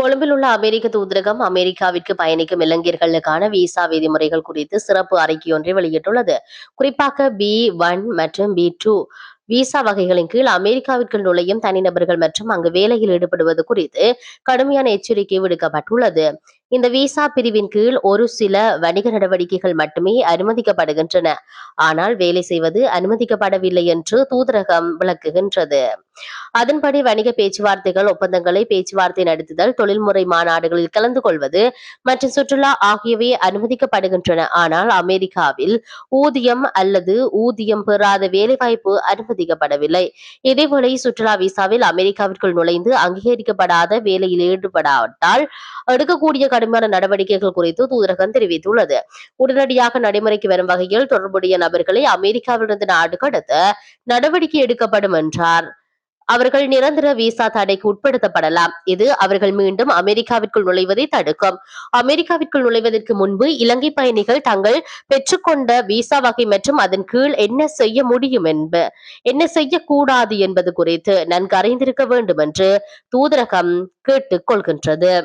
கொழும்பில் உள்ள அமெரிக்க தூதரகம் அமெரிக்காவிற்கு பயணிக்கும் இலங்கையர்களுக்கான விசா விதிமுறைகள் குறித்து சிறப்பு அறிக்கையொன்றை வெளியிட்டுள்ளது. குறிப்பாக B1 மற்றும் B2 விசா வகைகளின் கீழ் அமெரிக்காவிற்குள் நுழையும் தனிநபர்கள் மற்றும் அங்கு வேலையில் ஈடுபடுவது குறித்து கடுமையான எச்சரிக்கை விடுக்கப்பட்டுள்ளது. இந்த விசா பிரிவின் கீழ் ஒரு சில வணிக நடவடிக்கைகள் மட்டுமே அனுமதிக்கப்படுகின்றன, ஆனால் வேலை செய்வது அனுமதிக்கப்படவில்லை என்று தூதரகம் விளக்குகின்றது. அதன்படி வணிக பேச்சுவார்த்தைகள், ஒப்பந்தங்களை பேச்சுவார்த்தை நடத்துதல், தொழில்முறை மாநாடுகளில் கலந்து கொள்வது மற்றும் சுற்றுலா ஆகியவை அனுமதிக்கப்படுகின்றன, ஆனால் அமெரிக்காவில் ஊதியம் அல்லது ஊதியம் பெறாத வேலைவாய்ப்பு அனுமதிக்கப்படவில்லை. இதேவேளை சுற்றுலா விசாவில் அமெரிக்காவிற்குள் நுழைந்து அங்கீகரிக்கப்படாத வேலையில் ஈடுபடாவிட்டால் எடுக்கக்கூடிய கடுமையான நடவடிக்கைகள் குறித்து தூதரகம் தெரிவித்துள்ளது. உடனடியாக நடைமுறைக்கு வரும் வகையில் தொடர்புடைய நபர்களை அமெரிக்காவிலிருந்து நாடு கடத்த நடவடிக்கை எடுக்கப்படும் என்றார். அவர்கள் நிரந்தர விசா தடைக்கு உட்படுத்தப்படலாம். இது அவர்கள் மீண்டும் அமெரிக்காவிற்குள் நுழைவதை தடுக்கும். அமெரிக்காவிற்குள் நுழைவதற்கு முன்பு இலங்கை பயணிகள் தாங்கள் பெற்றுக்கொண்ட விசா வகை மற்றும் அதன் கீழ் என்ன செய்ய முடியும் என்ன செய்யக்கூடாது என்பது குறித்து நன்கு அறிந்திருக்க வேண்டும் என்று தூதரகம் கேட்டுக் கொள்கின்றது.